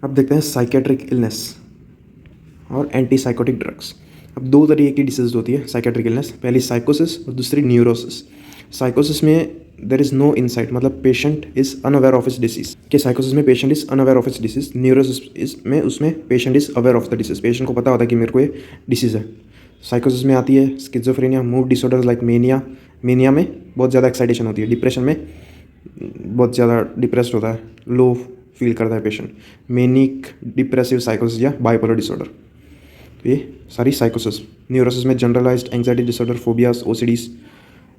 अब देखते हैं साइकेट्रिक इलनेस और एंटी साइकोटिक ड्रग्स। अब दो तरीके की डिसीज होती है साइकेट्रिक इलनेस, पहली साइकोसिस और दूसरी न्यूरोसिस। साइकोसिस में देर इज़ नो इनसाइट, मतलब पेशेंट इज़ अनअवेयर ऑफ इस डिसीज। कि साइकोसिस में पेशेंट इज़ अनअवेयर ऑफ इस डिसीज, न्यूरोसिस में उसमें patient is aware of the disease, patient को पता होता है कि मेरे को ये डिसीज़ है। साइकोसिस में आती है schizophrenia, mood disorder like mania. Mania में बहुत ज़्यादा एक्साइटेशन होती है, डिप्रेशन में बहुत ज़्यादा डिप्रेस्ड होता है, लो फील करता है पेशेंट। मेनिक डिप्रेसिव साइकोसिस या बाइपोलर डिसऑर्डर, तो ये सारी साइकोसिस। न्यूरोसिस में generalised anxiety disorder, phobias, OCDs,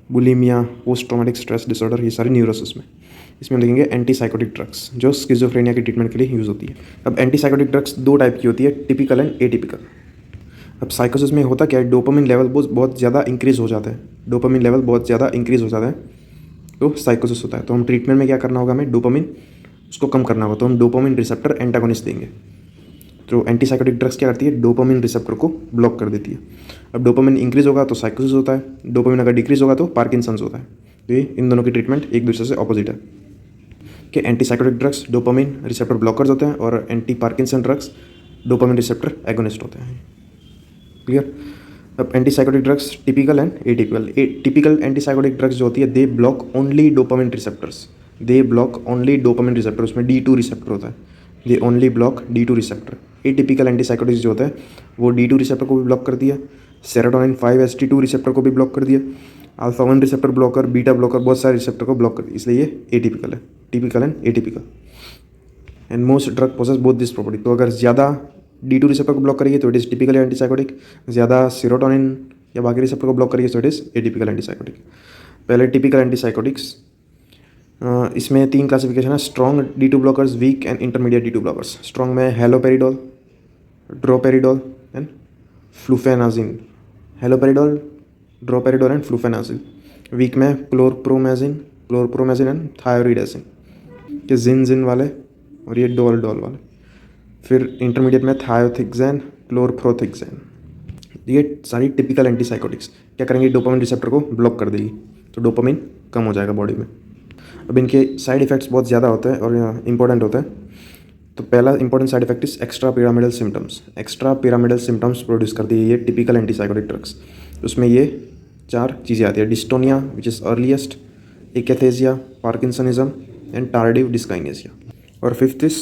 bulimia, post traumatic stress disorder, ये सारी न्यूरोसिस में। इसमें हम देखेंगे एंटी साइकोटिक ड्रग्स जो स्किज़ोफ्रेनिया के ट्रीटमेंट के लिए यूज़ होती है। अब एंटी साइकोटिक ड्रग्स दो टाइप की होती है, टिपिकल एंड एटिपिकल। अब साइकोसिस में होता क्या है, डोपामिन लेवल बहुत ज़्यादा इंक्रीज़ हो जाता है, डोपामिन लेवल बहुत ज़्यादा इंक्रीज़ हो जाता है, तो साइकोसिस होता है। तो हम ट्रीटमेंट में क्या करना होगा, हमें डोपामिन उसको कम करना होगा, तो हम डोपामिन रिसेप्टर एंटागोनिस्ट देंगे। तो एंटीसाइकोटिक ड्रग्स क्या करती है, डोपामिन रिसेप्टर को ब्लॉक कर देती है। अब डोपामिन इंक्रीज़ होगा तो साइकोसिस होता है, डोपामिन अगर डिक्रीज़ होगा तो पार्किंसंस होता है। तो ये इन दोनों की ट्रीटमेंट एक दूसरे से ऑपोजिट है कि antipsychotic drugs dopamine receptor blockers होते हैं और anti Parkinson drugs dopamine receptor agonist होते हैं। क्लियर। अब antipsychotic drugs typical and atypical. Typical antipsychotic drugs जो होती है they block only dopamine receptors, they block only dopamine receptor, उसमें D2 रिसेप्टर होता है, they only block D2 receptor. Atypical antipsychotics जो होता है वो D2 रिसेप्टर को भी ब्लॉक कर दिया, सेरोटोनिन 5-HT2 रिसेप्टर को भी ब्लॉक कर दिया, alpha 1 receptor blocker, beta blocker, बहुत सारे रिसेप्टर को ब्लॉक कर दिया, इसलिए ये एटिपिकल है। Typical and atypical and most drug possess both this property. तो अगर ज़्यादा D2 रिसेप्टर को ब्लॉक करिए तो इट इज़ टिपिकल एंटीसाइकोटिक, ज़्यादा सेरोटोनिन या बाकी रिसेप्टर को ब्लॉक करिए तो इट इज़ एटिपिकल एंटीसाइकोटिक। पहले टिपिकल एंटीसाइकोटिक्स, इसमें 3 क्लासिफिकेशन है, strong D2 blockers, weak and intermediate D2 blockers. Strong में haloperidol, droperidol and fluphenazine, haloperidol, droperidol and fluphenazine. Weak में क्लोरप्रोमेजिन एंड थायोरिडाजिन, के जिन वाले और ये डोल वाले। फिर इंटरमीडिएट में थायोथिक्सैन, क्लोरफ्रोथिक्सैन। ये सारी टिपिकल एंटीसाइकोटिक्स क्या करेंगे, डोपामिन रिसेप्टर को ब्लॉक कर देगी, तो डोपामिन कम हो जाएगा बॉडी में। अब इनके साइड इफ़ेक्ट्स बहुत ज़्यादा होते हैं और इंपॉर्टेंट होते हैं। तो पहला important side effect is extra pyramidal symptoms. Extra pyramidal symptoms produce करती है ये टिपिकल एंटीसाइकोटिक ड्रग्स। उसमें ये 4 चीज़ें आती है, dystonia which is earliest, akathisia, parkinsonism and tardive dyskinesia. और fifth is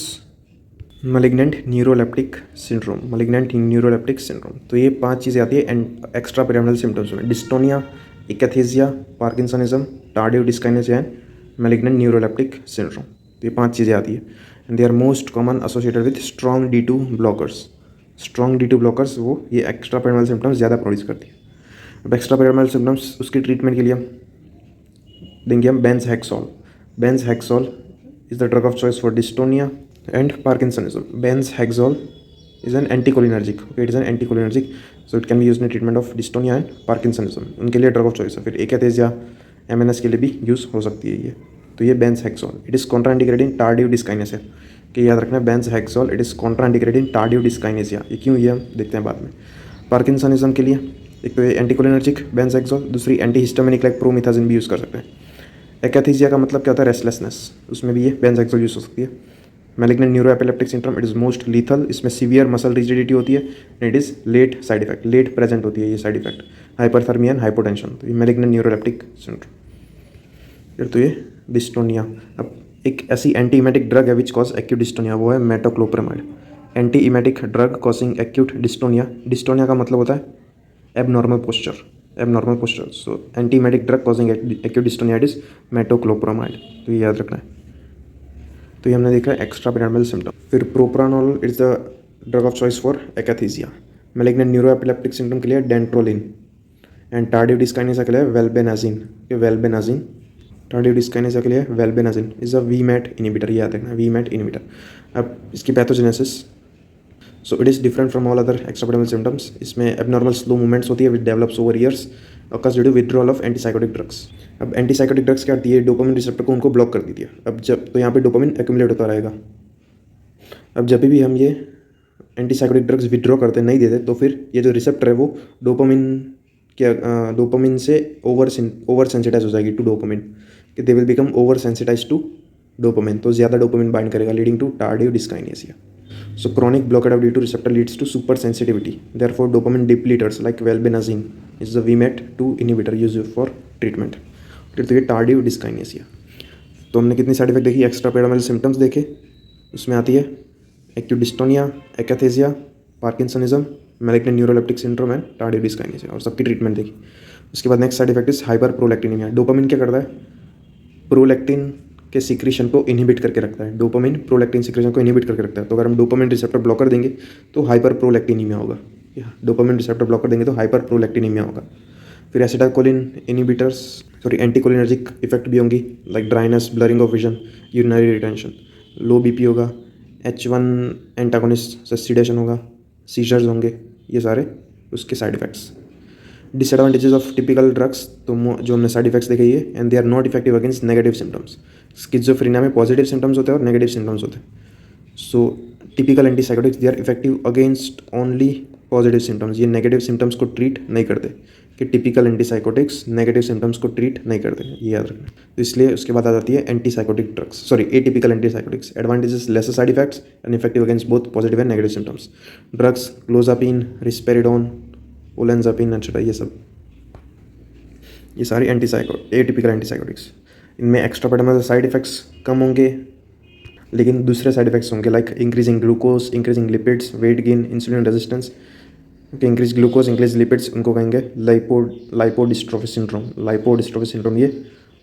malignant neuroleptic syndrome, malignant neuroleptic syndrome. तो ये 5 चीज़ें आती है एंड एक्स्ट्रा पिरामिडल सिम्टम्स में, dystonia, akathisia, parkinsonism, tardive dyskinesia and malignant neuroleptic syndrome। तो ये 5 चीज़ें आती है and they are most common associated with strong D2 blockers. Strong D2 blockers वो ये एक्स्ट्रा पिरामिडल सिम्टम्स ज़्यादा प्रोड्यूस करती है। अब एक्स्ट्रा पिरामिडल सिम्टम्स उसकी ट्रीटमेंट के लिए देंगे हम benzhexol. Benzhexol is the drug of choice for dystonia and parkinsonism. Benzhexol is an anticholinergic, okay, it is an anticholinergic, so it can be used in treatment of dystonia and parkinsonism, उनके लिए drug of choice है। फिर एकैथेसिया, MNS के लिए भी use हो सकती है ये। तो ये benzhexol, it is contraindicated in tardive dyskinesia, कि याद रखना benzhexol it is contraindicated in tardive dyskinesia. ये क्यों, ये हम देखते हैं बाद में। पार्किंसनिज्म के लिए एक तो ये एंटीकोलिनर्जिक बेंजहेक्सोल, दूसरी एंटीहिस्टामिनिक लाइक प्रोमिथाजिन भी यूज़ कर सकते हैं। एकैथेसिया का मतलब क्या होता है, रेस्टलेसनेस, उसमें भी ये बेंजहेक्सोल यूज़ हो सकती है। Malignant neuroleptic syndrome, it is most lethal, इसमें सीवियर मसल रिजिडिटी होती है and it is late side effect, late present होती है ये side effect, hyperthermia and hypotension. तो ये मैलिग्नेंट न्यूरोलेप्टिक सिंड्रोम। फिर तो ये डिस्टोनिया। अब एक ऐसी एंटी इमेटिक ड्रग है विच कॉज एक्यूट डिस्टोनिया, वो है metoclopramide. Anti emetic drug causing acute dystonia. Dystonia का मतलब होता है abnormal posture, abnormal posture. So anti emetic drug causing acute dystonia is metoclopramide, तो ये याद रखना है। तो ये हमने देखा है एक्स्ट्रा पिरामिडल सिम्टम। फिर propranolol is the drug of choice for akathisia. Malignant neuroleptic syndrome के लिए डेंट्रोलिन एंड टार्डिव डिस्काइनेसिया के लिए वेल्बेनाजिन। वेल्बेनाजिन टार्डिव डिस्काइनेसिया के लिए वेल्बेनाजिन इज़ अ वीमैट इनिबिटर, ये याद रखना, वीमैट इनिबिटर। अब इसकी pathogenesis, so it is different from all other extrapyramidal symptoms. इसमें एबनॉर्मल स्लो मूवमेंट्स होती है which develops over years, occurs due to withdrawal of antipsychotic drugs. अब एंटीसाइकोटिक ड्रग्स क्या करती है, डोपामिन रिसेप्टर को उनको ब्लॉक कर देती है। अब जब तो यहाँ पे डोपामिन एक्यूमुलेट होता रहेगा। अब जब भी हम ये एंटीसाइकोटिक ड्रग्स विड्रॉ करते नहीं देते, तो फिर ये जो रिसेप्टर है वो डोपामिन से ओवर सेंसिटाइज हो जाएगी टू डोपामिन, कि they will become over sensitise to dopamine, तो ज़्यादा डोपामिन बाइंड करेगा leading to tardive dyskinesia. So chronic blockade of D2 receptor leads to super sensitivity. Therefore, dopamine depleters like valbenazine is the VMAT2 inhibitor used for treatment. फिर तो ये tardive dyskinesia. तो हमने कितनी side effect देखी, extra paramedical symptoms देखे, उसमें आती है acute dystonia, akathisia, parkinsonism, malignant neuroleptic syndrome and tardive dyskinesia, और सबकी ट्रीटमेंट देखी। उसके बाद next side effect is hyper prolactinaemia. Dopamine क्या करता है, प्रोलैक्टिन के सीक्रेशन को इनहिबिट करके रखता है। डोपामिन प्रोलैक्टिन सीक्रेशन को इनहिबिट करके रखता है। तो अगर हम डोपामिन रिसेप्टर ब्लॉकर देंगे तो हाइपर प्रोलैक्टिनिमिया होगा, या डोपामिन रिसेप्टर ब्लॉकर देंगे तो हाइपर प्रोलैक्टिनिमिया होगा। फिर acetylcholine inhibitors, sorry anticholinergic effect भी होंगी, like dryness, blurring of vision, urinary retention. Low BP होगा, H1 एंटागोनिस्ट से सीडेशन होगा, सीजर्स होंगे, ये सारे उसके side effects. Disadvantages of typical drugs, तो जो हमने साइड इफेक्ट्स देखे ये, and they are not effective against negative symptoms. Schizophrenia में पॉजिटिव सिम्टम्स होते हैं और नेगेटिव सिम्टम्स होते हैं। So typical antipsychotics they are effective against only positive symptoms. ये नेगेटिव सिम्टम्स को ट्रीट नहीं करते, कि टिपिकल एंटीसाइकोटिक्स नेगेटिव सिम्टम्स को ट्रीट नहीं करते, ये याद रखना। तो इसलिए उसके बाद आ जाती है antipsychotic drugs, sorry atypical antipsychotics. Advantages, lesser side effects and effective against both positive and negative symptoms. Drugs clozapine, risperidone, olanzapine etcetera, ये सारी एटिपिकल एंटीसाइकोटिक्स। इनमें एक्स्ट्रा पैरामेडिकल साइड इफेक्ट्स कम होंगे, लेकिन दूसरे साइड इफेक्ट्स होंगे, like increasing glucose, increasing lipids, weight gain, insulin resistance. Increase glucose, increase lipids, उनको कहेंगे लाइपोडिस्ट्रोफी सिंड्रोम। लाइपोडिस्ट्रोफी सिंड्रोम ये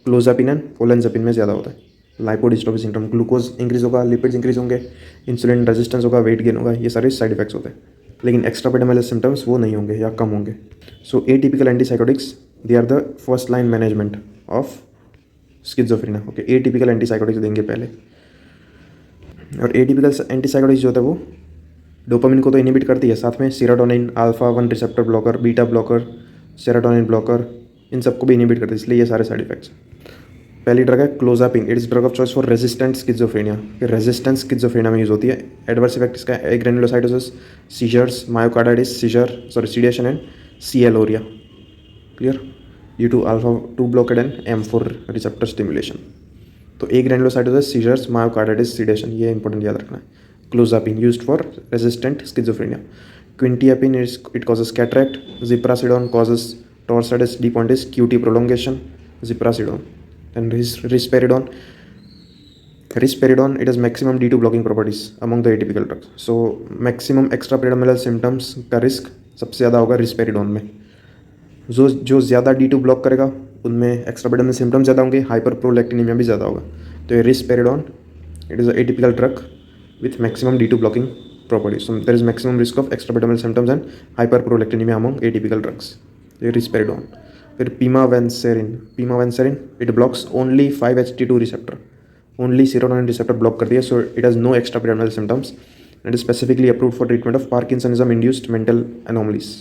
क्लोजापिन एंड ओलेंजापिन में ज़्यादा होता है। लाइपोडिस्ट्रोफी सिंड्रोम, ग्लूकोज इंक्रीज होगा, लिपिड्स इंक्रीज होंगे, इंसुलिन रेजिस्टेंस होगा, वेट गेन होगा, ये सारे साइड इफेक्ट्स होते हैं। लेकिन एक्स्ट्रा पैरामेडिकल सिम्टम्स वो नहीं होंगे या कम होंगे। So atypical antipsychotics they are the first line management of schizophrenia. Okay, atypical antipsychotics देंगे पहले। और एटिपिकल एंटीसाइकोटिक्स जो होता है वो डोपामिन को तो इनहिबिट करती है, साथ में serotonin, alpha 1 receptor blocker, beta blocker, serotonin blocker, इन सबको भी इनहिबिट करती है, इसलिए ये सारे साइड इफेक्ट्स। पहली ड्रग है clozapine, it is drug of choice for resistant schizophrenia. Resistant schizophrenia में यूज होती है। एडवर्स इफेक्ट इसका agranulocytosis, seizures, myocarditis, sedation and sialorrhoea. Clear, due to alpha 2 blockade and M4 receptor stimulation. तो agranulocytosis, seizures, myocarditis, sedation, ये important याद रखना है। Clozapine used for resistant schizophrenia. Quetiapine it causes cataract. Ziprasidone causes torsades de pointis, QT prolongation. Ziprasidone. And risperidone. Risperidone, it has maximum D2 blocking properties among the atypical drugs. So maximum extrapyramidal symptoms का risk सबसे ज़्यादा होगा रिस्पेरिडोन में। जो ज़्यादा D2 block करेगा उनमें एक्स्ट्रापिरामिडल symptoms ज़्यादा होंगे, हाइपर प्रोलैक्टिनिमिया भी ज़्यादा होगा। तो ये risperidone, it is a atypical drug with maximum D2 blocking properties. So there is maximum risk of extrapyramidal symptoms and hyperprolactinemia among atypical drugs. Risperidone. फिर pimavanserin, it blocks only 5-HT2 receptor, only serotonin receptor block करती है, so it has no extrapyramidal symptoms and is specifically approved for treatment of Parkinsonism-induced mental anomalies.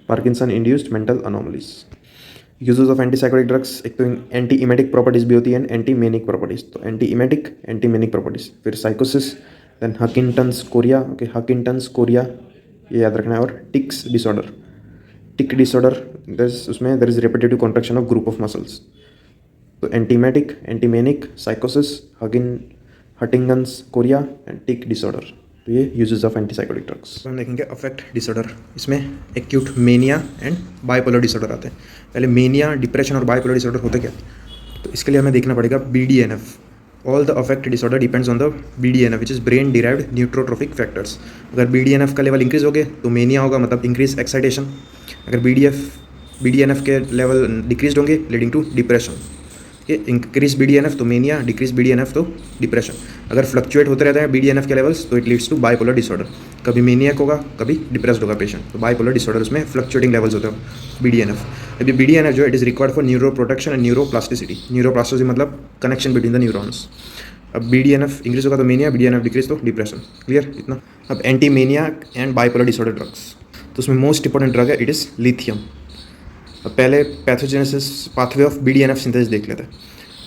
Parkinson-induced mental anomalies. Uses of antipsychotic drugs, एक तो anti emetic properties भी होती है and anti manic properties. तो anti emetic, anti manic properties. फिर साइकोसिस, then Huntington's chorea. Okay, Huntington's chorea ये याद रखना है। और टिक डिसऑर्डर, उसमें there is repetitive contraction of group of muscles. तो एंटी इमेटिक, एंटी मेनिक, साइकोसिस, Huntington's chorea and tic disorder, तो ये यूजेस ऑफ एंटीसाइकोटिक ड्रग्स। हम देखेंगे अफेक्ट डिसऑर्डर। इसमें acute mania and bipolar disorder आते हैं। पहले मेनिया, डिप्रेशन और बाइपोलर डिसऑर्डर होते क्या, तो इसके लिए हमें देखना पड़ेगा BDNF। All the affect disorder depends on the BDNF which is brain derived neurotrophic factors. अगर BDNF का लेवल इंक्रीज हो गए तो मेनिया होगा, मतलब इंक्रीज एक्साइटेशन। अगर BDNF के लेवल डिक्रीज होंगे leading to depression. Increase BDNF तो मेनिया, डिक्रीज BDNF तो डिप्रेशन। अगर फ्लक्चुएट होते रहते हैं BDNF के लेवल्स तो it leads to bipolar disorder. कभी मेनियक होगा, कभी डिप्रेस्ड होगा पेशेंट, तो बाइपोलर डिसऑर्डर उसमें फ्लक्चुएटिंग लेवल्स होते हैं BDNF। अभी BDNF जो है it is required for neuro protection and neuroplasticity. Neuroplasticity मतलब कनेक्शन बिटवीन द न्यूरॉन्स। अब BDNF इंक्रीज होगा तो मेनिया, BDNF डिक्रीज तो डिप्रेशन। क्लियर इतना। अब anti mania and bipolar disorder drugs, तो उसमें मोस्ट इंपॉर्टेंट ड्रग है इट इज़ लिथियम। अब पहले pathogenesis pathway of BDNF synthesis देख लेते हैं।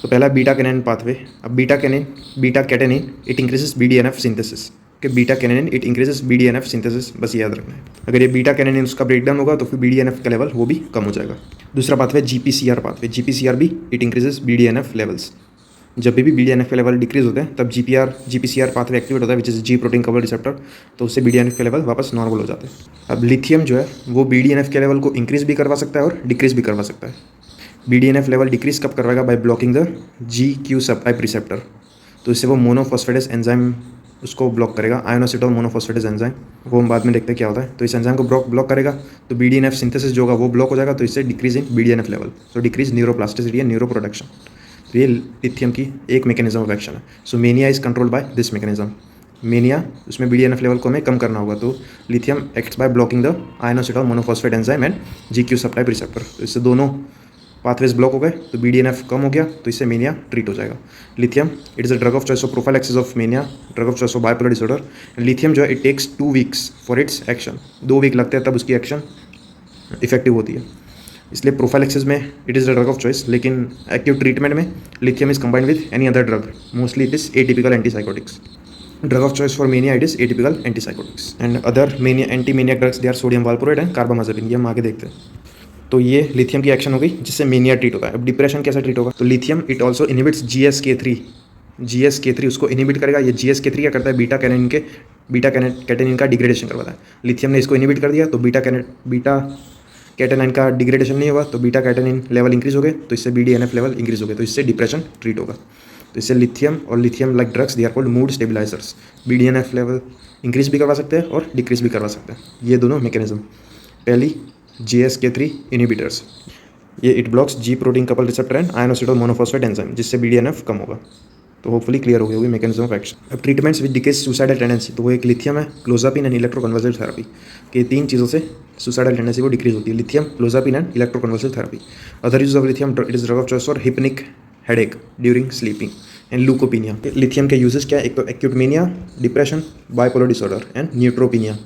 तो पहला बीटा कैनिन पाथवे। अब beta catenin it increases BDNF synthesis. कि beta catenin it increases BDNF synthesis, बस याद रखना है। अगर ये बीटा कैनिन उसका ब्रेकडाउन होगा तो फिर BDNF का लेवल वो भी कम हो जाएगा। दूसरा पाथवे GPCR पाथवे। GPCR भी इट इंक्रीजेस BDNF लेवल्स। जब भी BDNF के लेवल डिक्रीज होते हैं तब GPCR पाथवे एक्टिवेट होता है, which is ji protein couple receptor, तो उससे BDNF के लेवल वापस नॉर्मल हो जाते हैं। अब लिथियम जो है वो BDNF के लेवल को इंक्रीज भी करवा सकता है और डिक्रीज भी करवा सकता है। BDNF लेवल डिक्रीज कब करवाएगा? Bye blocking the GQ subtype receptor, तो इससे वो मोनोफॉस्फेटेस एंजाइम उसको ब्लॉक करेगा, आयोनोसिटोन मोनोफॉस्फेटेस एंजाइम, वो हम बाद में देखते हैं क्या होता है। तो इस एंजाइम को ब्लॉक करेगा तो BDNF सिंथेसिस जो होगा वो ब्लॉक हो जाएगा, तो इससे डिक्रीज इन BDNF लेवल, तो decrease neuroplasticity and neuro production. तो ये लिथियम की एक मैकेनिज्म ऑफ एक्शन है। So mania is controlled by this mechanism. Mania उसमें BDNF लेवल को हमें कम करना होगा, तो lithium acts by blocking the inositol monophosphate enzyme and GQ subtype receptor. तो इससे दोनों पाथवेज ब्लॉक हो गए तो BDNF कम हो गया, तो इससे मेनिया ट्रीट हो जाएगा। Lithium it is a drug of choice of prophylaxis of mania, drug of choice of bipolar disorder. Lithium जो है it takes 2 weeks for its action, 2 week लगते हैं तब उसकी एक्शन इफेक्टिव होती है, इसलिए प्रोफाइलैक्सिस में it is the drug of choice. लेकिन एक्टिव ट्रीटमेंट में lithium is combined with any other drug, mostly it is atypical antipsychotics. Drug of choice for mania it is atypical antipsychotics and other mania antimania drugs they are sodium valproate and carbamazepine. ये हम आगे देखते हैं। तो ये lithium की action हो गई जिससे मेनिया ट्रीट होता है। अब डिप्रेशन कैसे ट्रीट होगा? तो lithium it also inhibits GSK3 उसको इनहिबिट करेगा। ये GSK3 क्या करता है? बीटा कैटेनिन का डिग्रेडेशन करवाता है। लिथियम ने इसको इनहिबिट कर दिया तो बीटा कैटेनाइन का डिग्रेडेशन नहीं होगा, तो बीटा कैटेनिन लेवल इंक्रीज हो गए, तो इससे BDNF लेवल इंक्रीज हो गए, तो इससे डिप्रेशन ट्रीट होगा। तो इससे लिथियम और lithium like drugs they are called mood stabilisers. BDNF level increase भी करवा सकते हैं और डिक्रीज भी करवा सकते हैं। ये दोनों मैकेनिज्म। पहली GSK3 इनहिबिटर्स, ये it blocks G protein couple receptor and inositol monophosphate enzyme, जिससे BDNF कम होगा। तो होपफुली क्लियर हो गई होगी मैकेनिज्म ऑफ एक्शन। अब treatments with decays suicidal tendency, तो वो एक लिथियम है, क्लोजापिन एंड इलेक्ट्रोकन्वर्सिव थेरेपी, कि 3 चीज़ों से सुसाइडल टेंडेंसी को डिक्रीज होती है, lithium, clozapine and electroconvulsive therapy. Other use of lithium it is drug of choice for hypnic headache during sleeping and leukopenia. Lithium के यूजेस क्या है? एक तो acute mania, depression, bipolar disorder and neutropenia.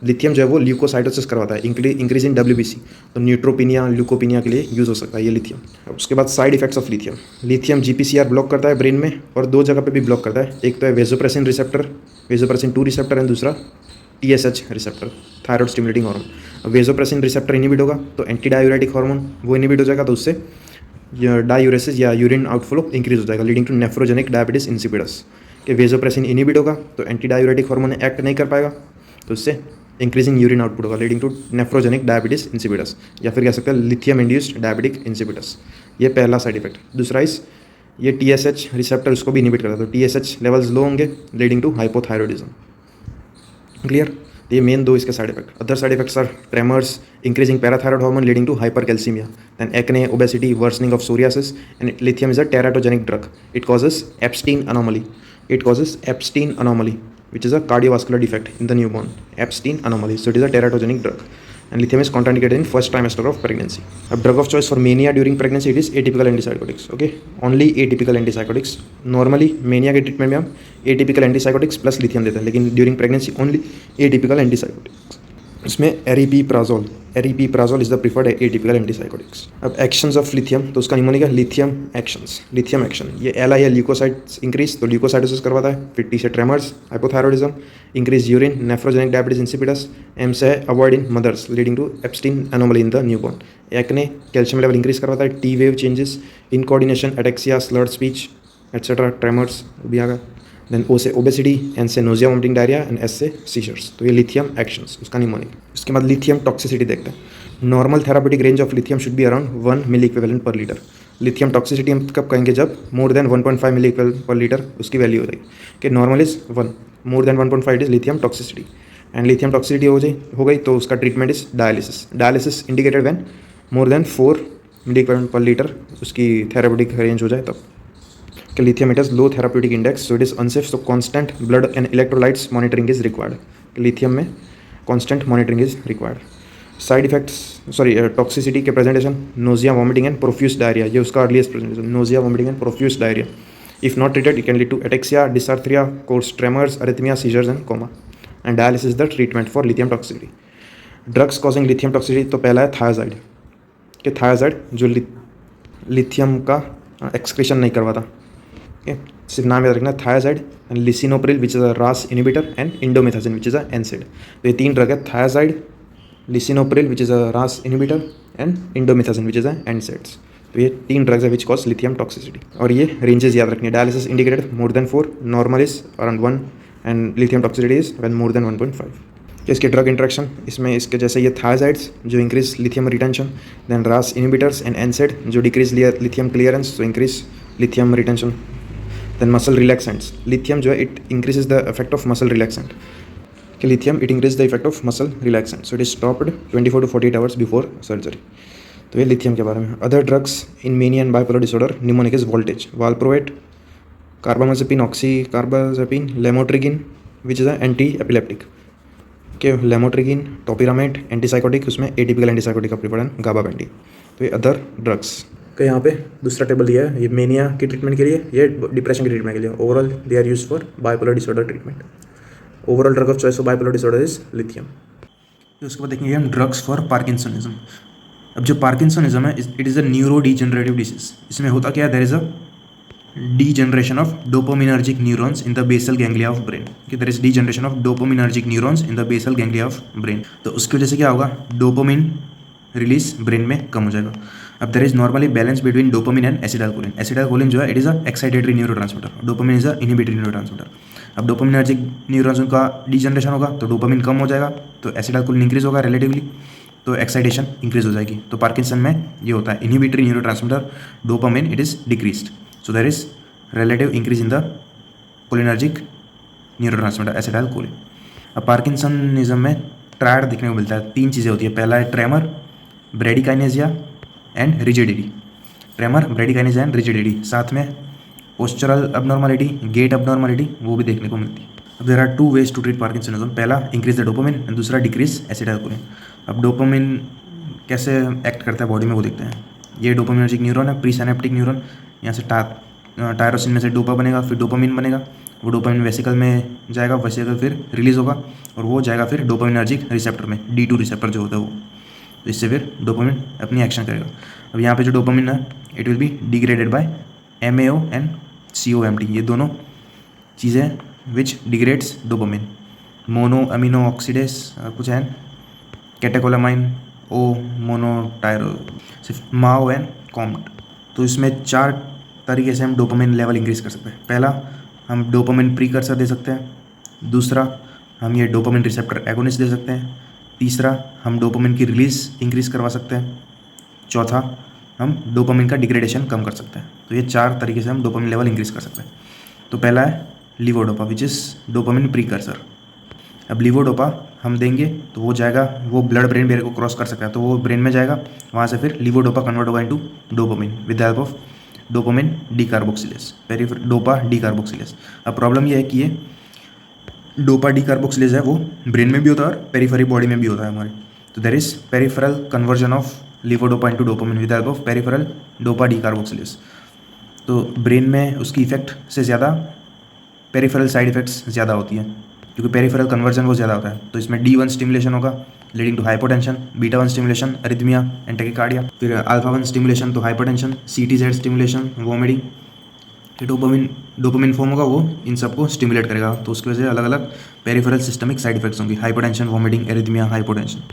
Lithium जो है वो leukocytosis करवाता है, इंक्रीज इन WBC, तो न्यूट्रोपीनिया, ल्यूकोपीनिया के लिए यूज़ हो सकता है ये लिथियम। अब उसके बाद side effects of lithium. Lithium GPCR block करता है ब्रेन में, और 2 जगह पे भी ब्लॉक करता है। एक तो है vasopressin receptor, vasopressin 2 receptor, and दूसरा TSH receptor, thyroid stimulating hormone. Vasopressin receptor inhibit होगा तो एंटी डायूरेटिक हार्मोन वो इनिबिट हो जाएगा, तो उससे डायूरेसिस या यूरिन आउटफ्लो इंक्रीज हो जाएगा, leading to nephrogenic diabetes insipidus. कि वेसोप्रेसिन इनिबिट होगा तो एंटी डायूरेटिक हार्मोन एक्ट नहीं कर पाएगा, तो उससे इंक्रीजिंग यूरिन आउटपुट होगा, leading to nephrogenic diabetes insipidus, या फिर कह सकते हैं लिथियम इंड्यूस्ड डायबिटिक इंसिपिडस। ये पहला साइड इफेक्ट। दूसरा ये TSH रिसेप्टर उसको भी इनिबिट करता है, तो TSH लेवल्स लो होंगे, लीडिंग टू हाइपोथायरॉइडिज्म। क्लियर? ये मेन 2 इसके side effect. Other side effects are tremors, increasing parathyroid hormone leading to hypercalcaemia, then acne, obesity, worsening of psoriasis, and lithium is a teratogenic drug. It causes Ebstein anomaly, which is a cardiovascular defect in the newborn, Epstein anomaly. So it is a teratogenic drug, and lithium is contraindicated in first trimester of pregnancy. A drug of choice for mania during pregnancy, it is atypical antipsychotics. Okay, only atypical antipsychotics. Normally mania के treatment में हम atypical antipsychotics plus lithium देते हैं, लेकिन during pregnancy only atypical antipsychotics। इसमें aripiprazole is the preferred atypical antipsychotics. अब actions of lithium, तो उसका निमोनिक है लिथियम एक्शन। ये LI है ल्यूकोसाइट्स इंक्रीज, तो ल्यूकोसाइटोसिस करवाता है। फिर T से tremors, hypothyroidism, increase urine, nephrogenic diabetes insipidus. M से है avoid in mothers, leading to Ebstein anomaly in the newborn. Acne, calcium level increase करवाता है। T wave changes, incoordination, ataxia, slurred speech etcetera, tremors भी आ गया। Then O से obesity, N से nausea, vomiting, diarrhoea, and S से seizures. तो ये लिथियम एक्शंस, उसका निमोनिक। उसके बाद लिथियम टॉक्सिसिटी देखते हैं। Normal therapeutic range of lithium should be around 1 milli equivalent per litre. Lithium toxicity हम कब कहेंगे? जब more than 1.5 milli equivalent per litre उसकी वैल्यू हो जाएगी, कि normal is 1, more than 1.5 is lithium toxicity. And lithium toxicity हो गई तो उसका treatment is dialysis indicated when more than 4 milli equivalent per litre उसकी थेरापेटिक रेंज हो जाए तब। कि lithium it has low therapeutic index, so it is unsafe, so constant blood and electrolytes monitoring is required। Lithium में constant monitoring is required। Side effects toxicity के presentation, nausea, vomiting and profuse diarrhoea, ये उसका earliest presentation, nausea, vomiting and profuse diarrhoea. If not treated it can lead to ataxia, dysarthria, coarse tremors, arrhythmia, seizures and coma. And dialysis is the treatment for lithium toxicity. Drugs causing lithium toxicity, तो पहला है thiazide, कि thiazide जो lithium का excretion नहीं करवाता, सिर्फ नाम याद रखना, thiazide and lisinopril which is a RAS inhibitor, and indomethacin which is a NSAID. तो ये 3 ड्रग है, thiazide, lisinopril which is a RAS inhibitor, and indomethacin which is a NSAIDs. तो ये 3 ड्रग्स है विच कॉज लिथियम टॉक्सिसिटी, और ये ranges याद रखनी है। Dialysis indicated more than 4, normal is around 1 and lithium toxicity is when more than 1.5। तो इसके ड्रग इंट्रैक्शन इसमें इसके जैसे ये थायाजाइड्स जो increase lithium retention, then RAS inhibitors and NSAID जो डिक्रीज लिथियम क्लियरेंस तो increase lithium retention, then muscle relaxants. Lithium जो है it increases the effect of muscle relaxant, कि lithium it increase the effect of muscle relaxant, so it is stopped 24 to 48 hours before surgery. तो ये lithium के बारे में। Other drugs in mania and bipolar disorder mnemonic is voltage, valproate, carbamazepine, ऑक्सीकार्बाजेपिन, lamotrigine which is a anti epileptic के, lamotrigine, topiramate, antipsychotic, उसमें atypical antipsychotic का preparation gabapentin. तो ये अदर ड्रग्स का यहाँ पे दूसरा टेबल दिया है, ये मेनिया की ट्रीटमेंट के लिए, ये डिप्रेशन की ट्रीटमेंट के लिए। Overall they are use for bipolar disorder treatment. Overall drug of choice for bipolar disorder is lithium. तो उसके बाद देखेंगे हम ड्रग्स फॉर पार्किंसनिज्म। अब जो पार्किंसनिज्म है it is a neuro degenerative disease. इसमें होता क्या है, there is a degeneration of dopaminergic neurons in the basal ganglia of brain, कि there is degeneration of dopaminergic neurons in the basal ganglia of brain। तो उसकी वजह से क्या होगा, डोपामिन रिलीज ब्रेन में कम हो जाएगा। अब there is normally balance between dopamine and acetylcholine. Acetylcholine जो है it is a excitatory neurotransmitter, dopamine is a inhibitory neurotransmitter. अब डोपामिनर्जिक न्यूरॉन्स का डिजेनरेशन होगा तो डोपामिन कम हो जाएगा, तो एसिटाइलकोलिन इंक्रीज होगा रिलेटिवली, तो एक्साइटेशन इंक्रीज हो जाएगी। तो पार्किंसन में ये होता है, inhibitory neurotransmitter dopamine it is decreased, so there is relative increase in the cholinergic neurotransmitter acetylcholine। अब पार्किंसनिज्म में ट्रायड देखने को मिलता है, 3 चीज़ें होती है। पहला है tremor, bradykinesia and rigidity. Tremor, bradykinesia and rigidity, साथ में पोस्चरल अबनॉर्मलिटी, गेट अबनॉर्मलिटी, वो भी देखने को मिलती है। अब there are 2 ways to treat parkinsonism. पहला इंक्रीज द डोपामिन एंड दूसरा डिक्रीज एसिटाइलकोलिन। अब डोपामिन कैसे एक्ट करता है बॉडी में वो देखते हैं। ये डोपामिनर्जिक न्यूरॉन है, प्री सिनेप्टिक न्यूरॉन, यहाँ से टायरोसिन में से डोपा बनेगा, फिर डोपामिन बनेगा, वो डोपामिन वेसिकल में जाएगा, वेसिकल फिर रिलीज होगा और वो जाएगा फिर डोपामिनर्जिक रिसेप्टर में, D2 रिसेप्टर जो होता है वो, तो इससे फिर डोपामिन अपनी एक्शन करेगा। अब यहाँ पे जो डोपामिन है it will be degraded by MAO and COMT, ये दोनों चीज़ें which degrades dopamine. Mono amino oxidase कुछ है, कैटेकोलामाइन, ओ मोनोटायरो, सिर्फ माओ एंड कॉम्ट। तो इसमें 4 तरीके से हम डोपामिन लेवल इंक्रीज कर सकते हैं। पहला, हम डोपामिन प्रीकर्सर दे सकते हैं। दूसरा, हम ये डोपामिन रिसेप्टर एगोनिस्ट दे सकते हैं। तीसरा, हम डोपामिन की रिलीज इंक्रीज करवा सकते हैं। चौथा, हम डोपामिन का डिग्रेडेशन कम कर सकते हैं। तो ये 4 तरीके से हम डोपामिन लेवल इंक्रीज कर सकते हैं। तो पहला है levodopa which is dopamine precursor. अब लीवोडोपा हम देंगे तो वो जाएगा, वो ब्लड ब्रेन बैरियर को क्रॉस कर सकता है, तो वो ब्रेन में जाएगा, वहाँ से फिर लीवोडोपा कन्वर्ट होगा into dopamine with the help of dopamine decarboxylase, dopa decarboxylase. अब प्रॉब्लम ये है कि ये डोपा डीकार्बोक्सिलेज है वो ब्रेन में भी होता है और पेरिफेरी बॉडी में भी होता है हमारे। तो there is peripheral conversion of levodopa into dopamine with the help of peripheral dopa decarboxylase. तो ब्रेन में उसकी इफेक्ट से ज़्यादा पेरिफेरल साइड इफेक्ट्स ज़्यादा होती है, क्योंकि पेरिफेरल कन्वर्जन वो ज़्यादा होता है। तो इसमें D1 स्टिमुलेशन होगा leading to hypotension, beta 1 stimulation arrhythmia and tachycardia, फिर अल्फा 1 स्टिमुलेशन तो हाइपोटेंशन, CTZ स्टिमुलेशन वोमिटिंग। ये डोपामिन फॉर्म होगा वो इन सबको स्टिमुलेट करेगा, तो उसकी वजह से अलग अलग पेरिफेरल सिस्टमिक साइड इफेक्ट्स होंगे, हाइपोटेंशन, वोमिटिंग, एरिथमिया, हाइपोटेंशन।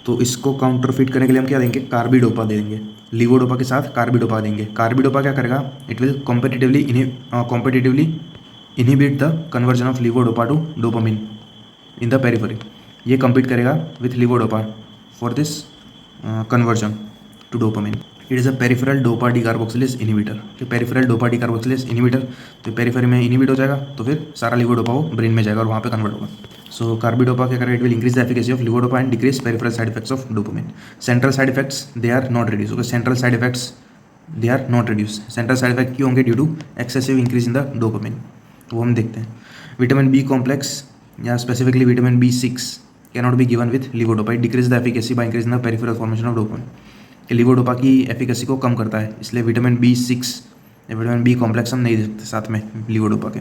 तो इसको काउंटरफिट करने के लिए हम क्या देंगे, कार्बिडोपा दे देंगे। लीवोडोपा के साथ कार्बिडोपा देंगे। कार्बिडोपा क्या करेगा, it will competitively inhibit the conversion of levodopa to dopamine in the periphery. ये कम्पीट करेगा with levodopa for this conversion to dopamine. It is a peripheral dopa decarboxylase inhibitor. कि peripheral dopa decarboxylase inhibitor, तो periphery में inhibit हो जाएगा, तो फिर सारा लीवोडोपा वो ब्रेन में जाएगा और वहाँ पे कन्वर्ट होगा। सो कार्बिडोपा क्या करेगा, it will increase the efficacy of levodopa and decrease peripheral side effects of dopamine. Central side effects they are not reduce, okay, central side effects they are not reduce. Central side effect क्यों होंगे, due to excessive increase in the dopamine, वो हम देखते हैं। Vitamin B complex या specifically vitamin B6 cannot be given with levodopa, it decrease the efficacy by increase the peripheral formation of dopamine. Levodopa की efficacy को कम करता है, इसलिए विटामिन B6 या विटामिन B कॉम्प्लेक्स हम नहीं दे सकते साथ में लीवोडोपा के।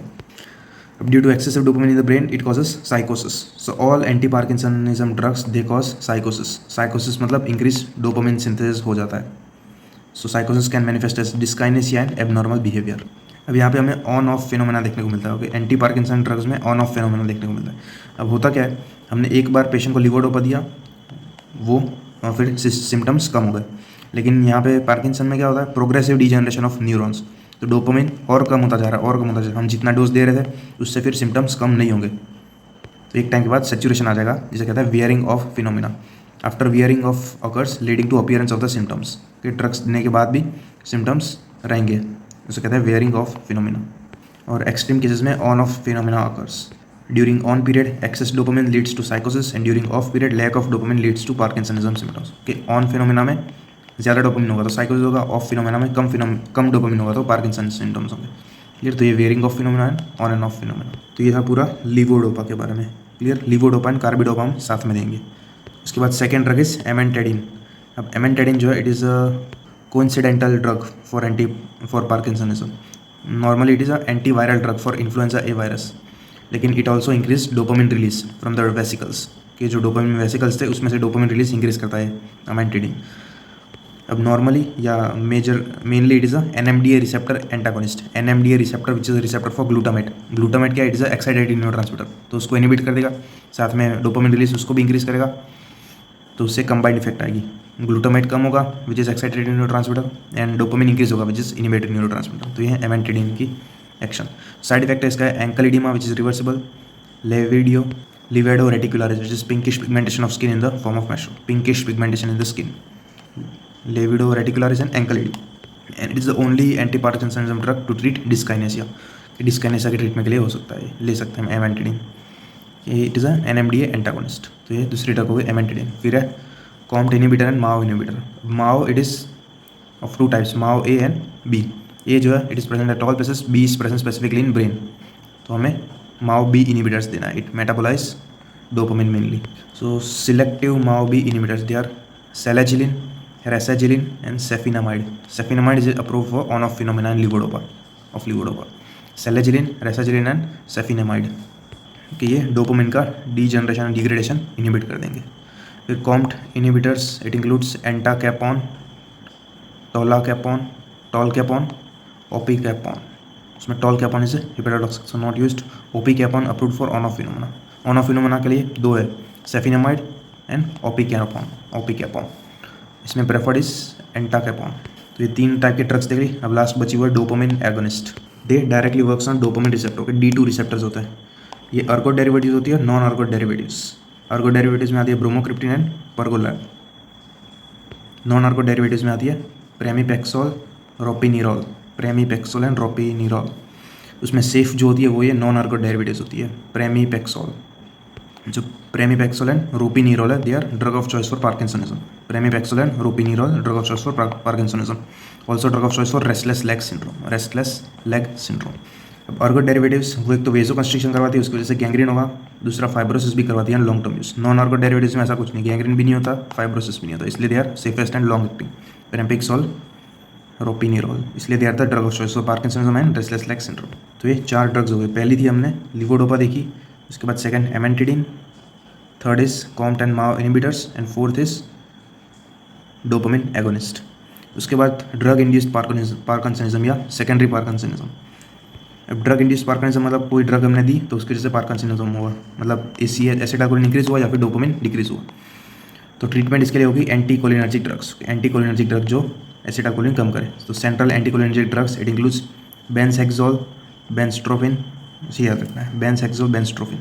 अब due to excessive dopamine in the brain it causes साइकोसिस। So all anti parkinsonism drugs they cause साइकोसिस। साइकोसिस मतलब इंक्रीज डोपामिन सिंथेसिस हो जाता है। सो साइकोसिस can manifest as dyskinesia and abnormal behaviour. अब यहाँ पे हमें ऑन ऑफ फिनोमेना देखने को मिलता है, ओके, एंटी पार्किंसन ड्रग्स में ऑन ऑफ फिनोमेना देखने को मिलता है। अब होता क्या है, हमने एक बार पेशेंट को लीवोडोपा दिया वो और फिर सिम्टम्स कम हो गए, लेकिन यहाँ पे पार्किंसन में क्या होता है, प्रोग्रेसिव डीजनरेशन ऑफ न्यूरॉन्स। तो डोपामिन और कम होता जा रहा है और कम होता जा रहा है, हम जितना डोज दे रहे थे उससे फिर सिम्टम्स कम नहीं होंगे, तो एक टाइम के बाद सेचुरेशन आ जाएगा, जिसे कहता है wearing off phenomena. After wearing off occurs leading to appearance of the symptoms, कि ड्रग्स देने के बाद भी सिम्टम्स रहेंगे, उसे कहते हैं वियरिंग ऑफ फिनोमिना। और एक्सट्रीम केसेस में on off phenomena occurs. During on period excess dopamine leads to साइकोसिस and during off period lack of dopamine leads to parkinsonism symptoms. कि ऑन फिनोमिना में ज़्यादा डोपामिन होगा तो साइकोसिस होगा, ऑफ फिनोमिना में कम डोपामिन होगा तो पार्किंसन सिम्टम्स होंगे। क्लियर, तो ये वेयरिंग ऑफ फिनोमिना है, ऑन एंड ऑफ फिनोमिना। तो ये था पूरा लीवोडोपा के बारे में। क्लियर, लीवोडोपा एंड कार्बिडोपा हम साथ में देंगे। उसके बाद सेकेंड ड्रग इज एमेंटेडिन। अब एमेंटेडिन जो है it is a coincidental drug for parkinsonism. Normally it is a antiviral drug for influenza A virus, लेकिन it also increase dopamine release from the vesicles, कि जो डोपामिन वेसिकल्स थे उसमें से dopamine release increase करता है एमेंटेडिन। अब नॉर्मली या mainly it is a NMDA receptor antagonist. NMDA receptor which is receptor for glutamate. Glutamate क्या, it is a excited neurotransmitter, तो उसको इनिबिट कर देगा, साथ में डोपामिन रिलीज उसको भी इंक्रीज करेगा, तो उससे कंबाइंड इफेक्ट आएगी। ग्लूटामेट कम होगा which is excited neurotransmitter, and dopamine increase होगा विच इज़ इनिबिटेड न्यूरोट्रांसमीटर। तो ये है एमेंटेडिन की एक्शन। साइड इफेक्ट है इसका है ankle oedema which is reversible, livedo reticularis which is pinkish pigmentation of skin in the form of mushroom, pinkish pigmentation in the skin, livedo reticularis and ankle oedema, and it is the only anti parkinsonism drug to treat dyskinesia. Dyskinesia के treatment के लिए हो सकता है, ले सकते हैं amantadine. It is a NMDA antagonist. तो ये दूसरी ड्रग हो गई एमेंटेडिन। फिर है Comte inhibitor and MAO inhibitor. MAO it is of two types, MAO A and B। A जो है it is present at all places, B is present specifically in brain, तो हमें माओ B इनिबिटर्स देना है। It metabolize dopamine mainly. So selective MAO B inhibitors they are selegiline, rasagiline and safinamide. Safinamide is approve for on off phenomena in levodopa. Selegiline, rasagiline and safinamide कि ये dopamine का degeneration and degradation inhibit कर देंगे। फिर COMT inhibitors it includes entacapone, tolcapone, opicapone. उसमें tolcapone is hepatotoxic so not used. Opicapone approved for on off phenomena. On off phenomena के लिए दो है, सेफिनामाइड एंड ओपीकैपॉन। इसमें प्रेफर्ड इज एंटाकैपॉन। तो ये तीन टाइप के ड्रग्स देख ली। अब लास्ट बची हुआ dopamine agonist. They directly works on dopamine receptor के D2 रिसेप्टर्स होते हैं। ये अर्गो डेरिवेटिव्स होती है, non ergo derivatives. Ergo derivatives में आती है bromocriptine and pergolide. Non ergo derivatives में आती है प्रेमीपेक्सोल, रोपिनिरॉल एंड रोपिनिरॉल। उसमें सेफ जो होती है वो ये नॉन अर्गो डेरिवेटिव्स होती है, प्रेमीपेक्सोल। जो प्रेमीपेक्सोल एंड रोपिनिरॉल है they are drug of choice for parkinsonism. Pramipexole and ropinirole drug of choice for parkinsonism. Also drug of choice for restless leg syndrome. अब अर्गो डेरिवेटिव्स वो एक तो वेजो कंस्ट्रिक्शन करवाती है, उसकी वजह से गैंग्रीन होगा, दूसरा फाइब्रोसिस भी करवाती है long term use. Non ergo derivatives में ऐसा कुछ नहीं, गैंग्रीन भी नहीं होता, फाइब्रोसिस भी नहीं होता, इसलिए they are safest and long acting. Pramipexole, ropinirole, इसलिए they are the drug of choice for parkinsonism and restless leg syndrome. तो ये चार ड्रग्स हो गए। पहली थी हमने लीवोडोपा देखी, उसके बाद second एमेंटेडिन, third is Comte and Mao inhibitors and fourth is dopamine agonist. उसके बाद ड्रग इंड्यूस्ड पार्किंसनिज्म या सेकेंडरी पार्किंसनिज्म। अब ड्रग इंड्यूस्ड पार्किंसनिज्म मतलब कोई ड्रग हमने दी तो उसकी वजह से पार्किंसनिज्म हुआ, मतलब एसिटाइलकोलिन इंक्रीज हुआ या फिर डोपामिन डिक्रीज हुआ। तो ट्रीटमेंट इसके लिए होगी एंटीकोलिनर्जिक ड्रग्स। एंटीकोलिनर्जिक ड्रग जो एसिटाइलकोलिन कम करे। तो central anticholinergic drugs it includes benzhexol, benztropine, इसे याद रखना है, benzhexol, benztropine.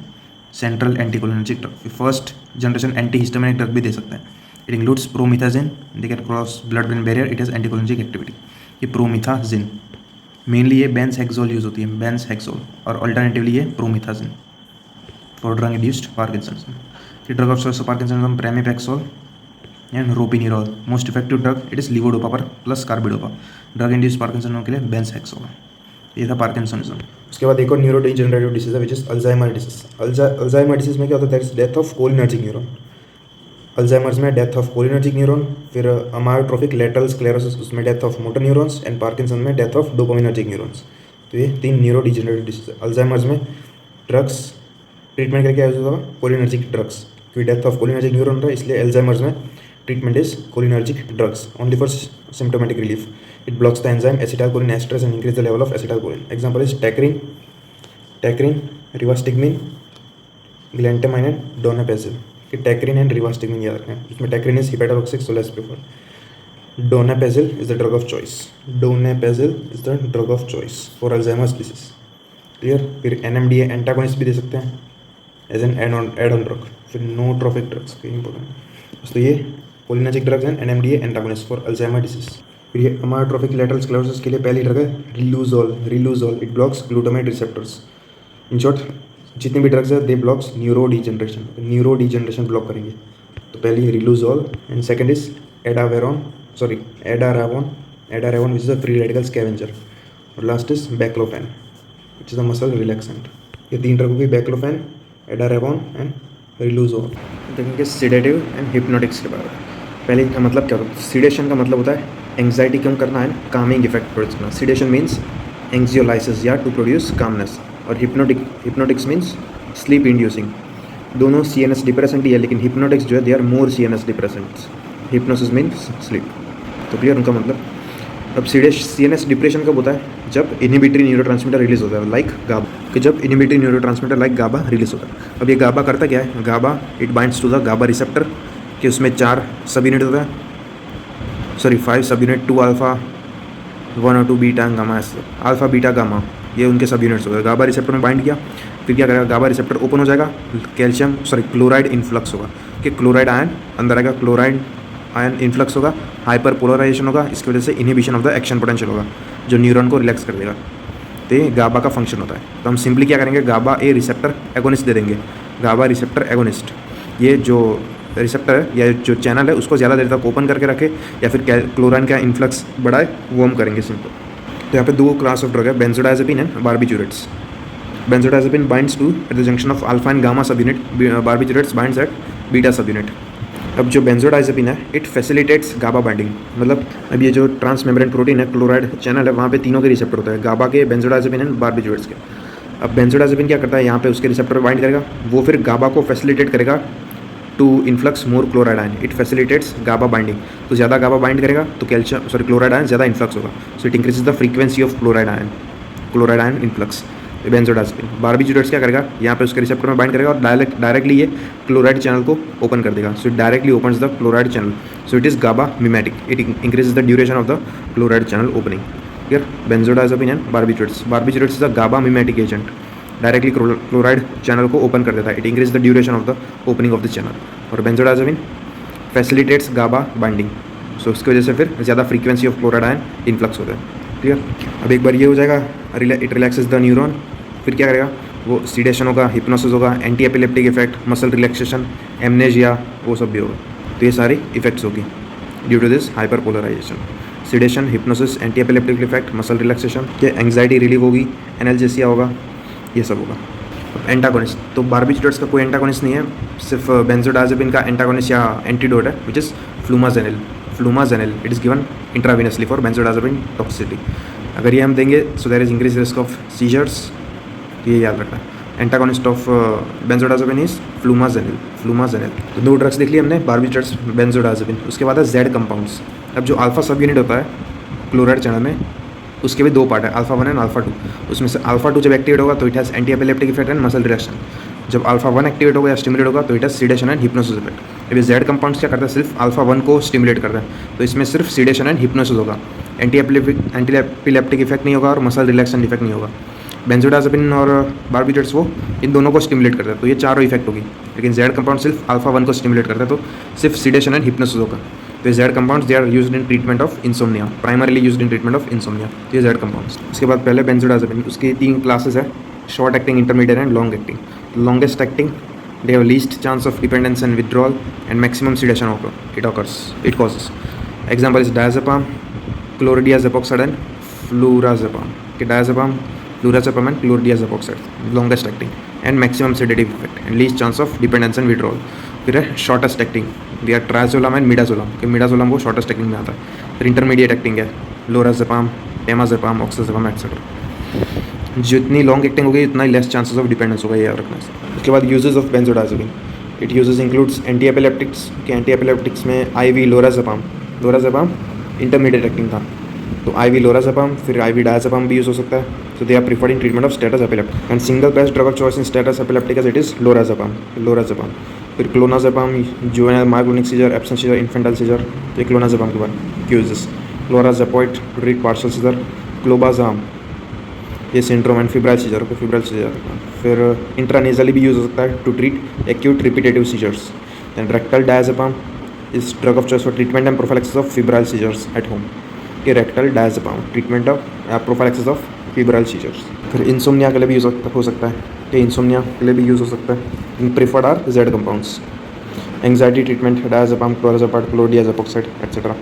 Central anticholinergic drug. First generation antihistaminic drug भी दे सकते हैं। It includes promethazine, they can cross blood brain barrier, it has anticholinergic activity. ये प्रोमिथाजिन मेनली ये बेंजहेक्सोल यूज होती है, बेंजहेक्सोल, और अल्टरनेटिवली ये promethazine for drug induced parkinsonism. फिर drug of choice for parkinsonism pramipexole and ropinirole. Most effective drug it is levodopa पर plus carbidopa. Drug induced parkinsonism के लिए बेंजहेक्सोल। ये था पार्किंसनिज्म। उसके बाद एक और न्यूरोडीजनरेटिव डिसीज है which is Alzheimer disease. Alzheimer disease में क्या होता है, that is death of cholinergic neuron. Alzheimer's में डेथ ऑफ कोलिनर्जिक न्यूरॉन, फिर अमायोट्रोफिक लेटरल स्क्लेरोसिस उसमें death of motor neurons, and Parkinson में डेथ ऑफ डोपामिनर्जिक न्यूरॉन्स। तो ये तीन न्यूरोडीजनरेटिव डिसीज है। अल्जाइमर्स में ड्रग्स ट्रीटमेंट करके क्या यूज होगा, कोलिनर्जिक ड्रग्स, क्योंकि डेथ ऑफ कोलिनर्जिक न्यूरॉन रहा है, इसलिए अल्जाइमर्स में treatment is cholinergic drugs only for symptomatic relief. It blocks the enzyme acetylcholine esterase and increase the level of acetylcholine. Example is tacrine, rivastigmine, galantamine and donepezil. कि tacrine and rivastigmine याद रखें। इसमें tacrine is hepatotoxic so less preferred. Donepezil is the drug of choice. Donepezil is the drug of choice for Alzheimer's disease. Clear. फिर NMDA antagonist भी दे सकते हैं as an add on drug. फिर nootropic drugs very important. तो ये cholinergic drugs and NMDA antagonist for Alzheimer disease. फिर ये अमायोट्रोफिक लेटरल स्क्लेरोसिस के लिए पहली ड्रग है riluzole. It blocks glutamate receptors. In short जितनी भी ड्रग्स है they blocks neurodegeneration block करेंगे। तो पहली riluzole and second is edaravone which is a free radical scavenger. और last is baclofen which is a muscle relaxant. ये 3 drug होगी, baclofen, एडारावोन and रिलूजोल। देखेंगे सिडेटिव एंड हिप्नोटिक्स के बारे में। पहले का मतलब क्या होता है? सिडेशन का मतलब होता है एंग्जाइटी कम करना एंड कामिंग इफेक्ट प्रोड्यूस करना। सिडेशन मीन्स एंग्जियोलाइसिस या टू प्रोड्यूस कामनेस। और हिप्नोटिक्स मीन्स स्लीप इंड्यूसिंग। दोनों CNS डिप्रेसेंट ही है, लेकिन हिप्नोटिक्स जो है they are more CNS depressants. Hypnosis means sleep. तो क्लियर उनका मतलब। अब CNS डिप्रेशन कब होता है? जब इनहिबिटरी न्यूरोट्रांसमीटर रिलीज होता है लाइक गाबा। कि जब inhibitory neurotransmitter like GABA release होता है। अब ये गाबा करता क्या है? GABA it binds to the GABA receptor कि उसमें 4 सब यूनिट होता है, 5 सब यूनिट, 2 अल्फा 1 और 2 beta gamma, alpha beta gamma, ये उनके सब यूनिट्स होते हैं। गाबा रिसेप्टर में बाइंड किया, फिर क्या करेगा? गाबा रिसेप्टर ओपन हो जाएगा, क्लोराइड इन्फ्लक्स होगा कि क्लोराइड आयन अंदर आएगा, क्लोराइड आयन इन्फ्लक्स होगा, हाइपर पोलराइजेशन होगा, इसकी वजह से inhibition of the action potential होगा जो न्यूरॉन को रिलैक्स कर देगा। तो ये गाबा का फंक्शन होता है। तो हम सिंपली क्या करेंगे? गाबा ए रिसेप्टर एगोनिस्ट दे देंगे। गाबा रिसेप्टर एगोनिस्ट, ये जो रिसेप्टर है या जो चैनल है उसको ज़्यादा देर तक ओपन करके रखे या फिर क्लोराइन का इन्फ्लक्स बढ़ाए, वो हम करेंगे सिंपल। तो यहाँ पे 2 क्लास ऑफ ड्रग है, benzodiazepine and barbiturates. Benzodiazepine binds to at the junction of alpha and gamma sub unit, barbiturates binds at beta sub unit. अब जो बेंजोडाइजेपिन है इट फैसिलिटेट्स गाबा बाइंडिंग। मतलब अब ये जो ट्रांसमेम्ब्रेन प्रोटीन है, chloride channel है, वहाँ पे तीनों के रिसेप्टर होता है, गाबा के, बेंजोडाइजेपिन एंड बार्बिट्यूरेट्स के। अब बेंजोडाइजेपिन क्या करता है? यहाँ पे उसके रिसेप्टर बाइंड करेगा, वो फिर गाबा को फैसिलिटेट करेगा to influx more chloride ion. It facilitates GABA binding. तो ज़्यादा गाबा बाइंड करेगा तो क्लोराइड आयन ज़्यादा इन्फ्लक्स होगा, so it increases the frequency of chloride ion influx. Benzodiazepine. Barbiturates क्या करेगा? यहाँ पे उसके रिसेप्टर में बाइंड करेगा और डायरेक्टली ये क्लोराइड चैनल को ओपन कर देगा, so it directly opens the chloride channel, so it is GABA mimetic. It increases the duration of the chloride channel opening. Clear. Benzodiazepine and barbiturates is the GABA mimetic agent, directly chloride channel को open कर देता है। It increase the duration of the opening of the channel. और benzodiazepine facilitates GABA binding, so उसकी वजह से फिर ज़्यादा frequency of chloride ion influx होता है। क्लियर। अब एक बार ये हो जाएगा, इट रिलैक्सेस द न्यूरॉन। फिर क्या करेगा? वो सीडेशन होगा, हिप्नोसिस होगा, anti epileptic effect, muscle relaxation, amnesia, वो सब भी होगा। तो ये सारी इफेक्ट्स होगी due to this hyperpolarization. Sedation, hypnosis, anti epileptic effect, muscle relaxation, के एंग्जाइटी रिलीव होगी, एनाल्जेसिया होगा, ये सब होगा। एंटागोनिस्ट, तो बार्बिट्यूरेट्स का कोई एंटागोनिस्ट नहीं है, सिर्फ बेंजोडाइजेपिन का एंटागोनिस्ट या एंटीडोट है which is flumazenil. It is given intravenously for benzodiazepine toxicity. अगर ये हम देंगे so there is increase risk of seizures, ये याद रखना है। Antagonist of benzodiazepine is flumazenil. तो 2 ड्रग्स देख लिए हमने, बार्बिट्यूरेट्स, बेंजोडाइजेपिन। उसके बाद है जेड कंपाउंड्स। अब जो अल्फा सब यूनिट होता है क्लोराइड चैनल में, उसके भी 2 पार्ट है, अल्फा 1 एंड अल्फा 2। उसमें से अल्फा 2 जब एक्टिवेट होगा तो it has anti epileptic effect and muscle relaxation. जब अल्फा 1 एक्टिवेट होगा या स्टिमुलेट होगा तो it has sedation and hypnosis effect. अब ये जेड कंपाउंड्स क्या करता है? सिर्फ अल्फा 1 को स्टिमुलेट करता है, तो इसमें सिर्फ सीडेशन एंड हिप्नोसिस होगा, एंटी एपिलेप्टिक इफेक्ट नहीं होगा और मसल रिलैक्सेशन इफेक्ट नहीं होगा। बेंजोडाइजेपिन और बार्बिट्यूरेट्स वो इन दोनों को स्टिमुलेट करता है, तो ये चारों इफेक्ट होगी। लेकिन जेड कंपाउंड सिर्फ अल्फा 1 को स्टिमुलेट करता है, तो सिर्फ सीडेशन एंड हिप्नोसिस होगा। तो Z compounds they are used in treatment of insomnia, primarily used in treatment of insomnia. तो ये जेड कंपाउंड्स। उसके बाद पहले बेंजोडाइजेपिन, उसकी 3 क्लासेस है, short acting, intermediate and long acting. Longest acting they have least chance of dependence and withdrawal and maximum sedation it causes. Example is diazepam, chlordiazepoxide and flurazepam. Okay, diazepam, flurazepam and chlordiazepoxide, longest acting and maximum sedative effect and least chance of dependence and withdrawal. फिर है shortest acting, we are triazolam and midazolam, कि midazolam वो shortest acting में आता है। फिर intermediate acting है, lorazepam, temazepam, oxazepam etcetera. जितनी लॉन्ग एक्टिंग होगी उतना ही लेस चांसेस ऑफ डिपेंडेंस होगा, ये याद रखना है। उसके बाद uses of benzodiazepine, it uses includes anti epileptics, कि एंटी एपिलेप्टिक्स में IV लोराजेपाम इंटरमीडिएट एक्टिंग था, तो IV लोराजेपाम, फिर IV डायजेपाम भी यूज़ हो सकता है। So they are preferred in treatment of status epilepticus and single best drug of choice in status epilepticus it is lorazepam. फिर clonazepam जो है myoclonic seizure, absent seizure, infantile seizure, तो ये clonazepam के बाद uses. Clorazepate to treat partial seizure, clobazam ये syndrome and febrile seizure को febrile seizure. फिर इंट्रानेजली भी यूज़ हो सकता है to treat acute repetitive seizures. Then rectal diazepam is drug of choice for treatment and prophylaxis of febrile seizures at home. ये rectal diazepam treatment of prophylaxis of febrile seizures. फिर insomnia के लिए भी use हो सकता है कि insomnia के लिए भी यूज़ हो सकता है। Preferred are Z compounds. Anxiety treatment diazepam, clonazepam, chlordiazepoxide etcetera.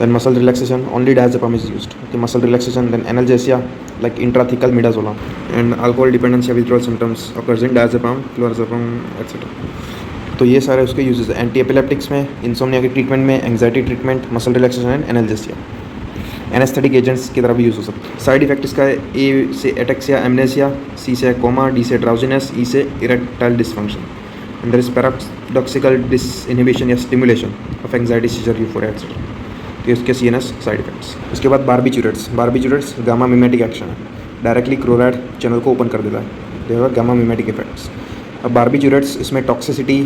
Then muscle relaxation, only diazepam is used. Okay, muscle relaxation, then analgesia like intrathecal midazolam, and alcohol dependency withdrawal symptoms occurs in diazepam, clorazepam etc. तो ये सारे उसके uses anti epileptics में, insomnia के treatment में, anxiety treatment, muscle relaxation and analgesia. Anaesthetic agents की तरह भी यूज़ हो सकता है। साइड इफेक्ट इसका ए से एटेक्सिया, एमनेसिया, सी से कोमा, डी से ड्राउजीनेस, ई से erectile dysfunction, and there is paradoxical disinhibition या stimulation of anxiety, seizure, euphoria etcetera. तो इसके CNS साइड इफेक्ट्स। उसके बाद बारबिचूरेट्स गामा मिमेटिक एक्शन है, डायरेक्टली क्लोराइड चैनल को ओपन कर देता है, दे हैव गामा मिमेटिक इफेक्ट्स। अब बारबिचूरेट्स इसमें टॉक्सिसिटी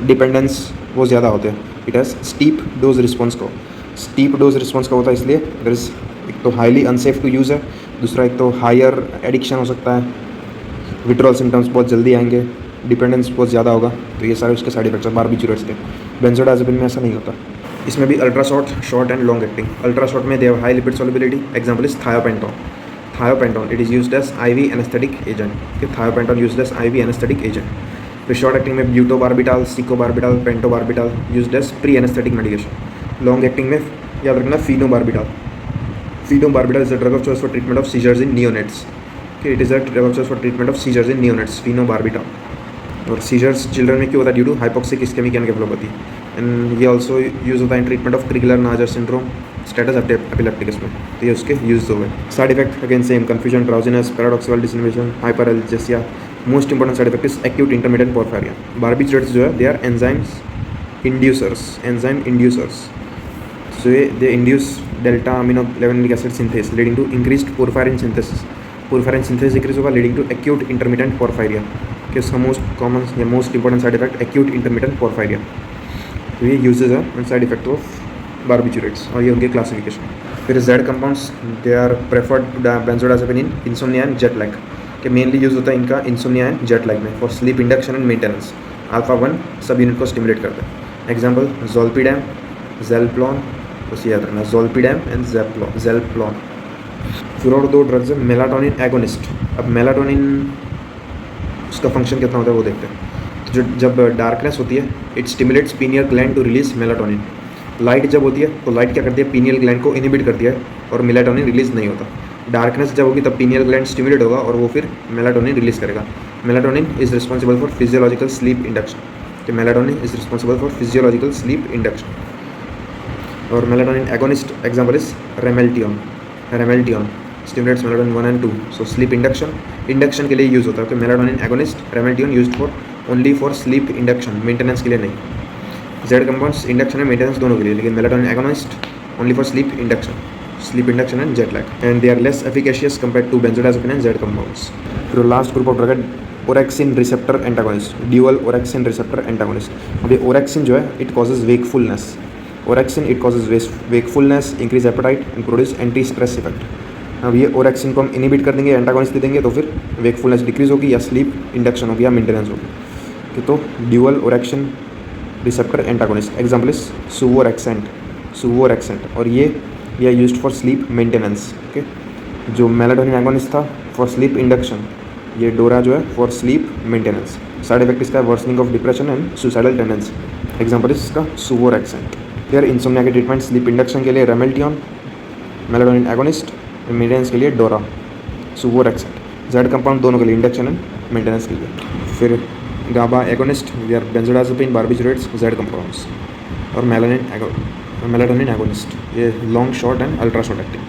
डिपेंडेंस वो ज़्यादा होते हैं। It has steep dose response का होता है, इसलिए देयर इज एक तो हाईली अनसेफ टू यूज़ है, दूसरा एक तो हायर एडिक्शन हो सकता है, विड्रॉल सिम्टम्स बहुत जल्दी आएंगे, डिपेंडेंस बहुत ज़्यादा होगा। तो ये सारे उसके साइड इफेक्ट्स हैं बारबिचूरेट्स के। बेंजोडाइज़ेपिन में ऐसा नहीं होता। इसमें भी ultra short and long acting. Ultra short में they have high lipid solubility, example is thiopentone it is used as IV anaesthetic agent. Thiopentone used as IV anaesthetic agent. फिर शॉर्ट एक्टिंग में butobarbital, secobarbital, pentobarbital used as pre anaesthetic medication. Long acting में याद रखना phenobarbital is a drug of choice for treatment of seizures in neonates. It is a drug of choice for treatment of seizures in neonates, phenobarbital. और seizures children में क्यों होता है? Due to hypoxic ischaemic encephalopathy. And ये also use होता है in treatment of Crigler Najjar syndrome, status epilepticus में। तो ये उसके यूज हो गए। Side effect again same, confusion, drowsiness, paradoxical disinhibition, hyperalgesia. Most important side effect is acute intermediate porphyria. Barbiturates जो है they are enzyme inducers. So they induce delta amino levulinic acid synthase leading to increased porphyrin synthesis increase होगा leading to acute intermediate porphyria. कि उसका most common या most important side effect acute intermediate porphyria. तो ये uses है and side effect of barbiturates, और ये उनके क्लासिफिकेशन। फिर Z compounds they are preferred to benzodiazepine in insomnia and jet lag, के मेनली यूज होता है इनका इंसोम्निया एंड जेट लैग में for sleep induction and maintenance. α1 सब यूनिट को स्टिमुलेट करता है। एग्जाम्पल ज़ोल्पिडेम, ज़ेल्प्लॉन, बस याद रखना ज़ोल्पिडेम एंड ज़ेल्प्लॉन। फिर और दो ड्रग्स है मेलाटोनिन एगोनिस्ट। अब मेलाटोनिन उसका फंक्शन कितना होता है वो देखते हैं। तो जब डार्कनेस होती है it stimulates pineal gland to release melatonin. Light जब होती है तो लाइट क्या करती है? पीनियल ग्लैंड को इनहिबिट करती है और मेलाटोनिन रिलीज नहीं होता। डार्कनेस जब होगी तब पीनियल ग्लैंड स्टिमुलेट होगा और वो फिर मेलाटोनिन रिलीज करेगा। Melatonin is responsible for physiological sleep induction. तो melatonin is responsible for physiological sleep induction. और melatonin agonist example is ramelteon stimulates melatonin 1 and 2। So sleep induction के लिए यूज़ होता है। तो melatonin agonist, ramelteon used for only for sleep induction, maintenance के लिए नहीं। Z compounds induction and maintenance दोनों के लिए, लेकिन melatonin agonist only for sleep induction and jet lag, and they are less efficacious compare to benzodiazepine and Z compounds. फिर last group of drug है orexin receptor antagonist, dual orexin receptor antagonist. अब ये orexin जो है it causes wakefulness, increase appetite and produce anti stress effect. अब ये orexin को हम इनिबिट कर देंगे, एंटागोनिस्ट दे देंगे, तो फिर वेकफुलनेस डिक्रीज होगी या स्लीप इंडक्शन होगी या मेंटेनेंस होगी। तो dual orexin receptor antagonist example is suvorexant, और ये used for sleep maintenance. Okay, जो मेलाटोनिन एगोनिस्ट था फॉर स्लीप इंडक्शन, ये डोरा जो है for sleep maintenance. Side effect इसका worsening of depression and suicidal tendency, example is इसका suvorexant. फिर इंसोम्निया के ट्रीटमेंट स्लीप इंडक्शन के लिए रेमेल्टियन, मेलाटोनिन एगोनिस्ट, मेंटेनेंस के लिए डोरा, सुवोरेक्सेंट। जेड कंपाउंड दोनों के लिए, इंडक्शन एंड मेंटेनेंस के लिए। फिर GABA agonist we are benzodiazepine, barbiturates, Z compounds. और मेलाटोनिन एगोनिस्ट ये long short and ultra short acting.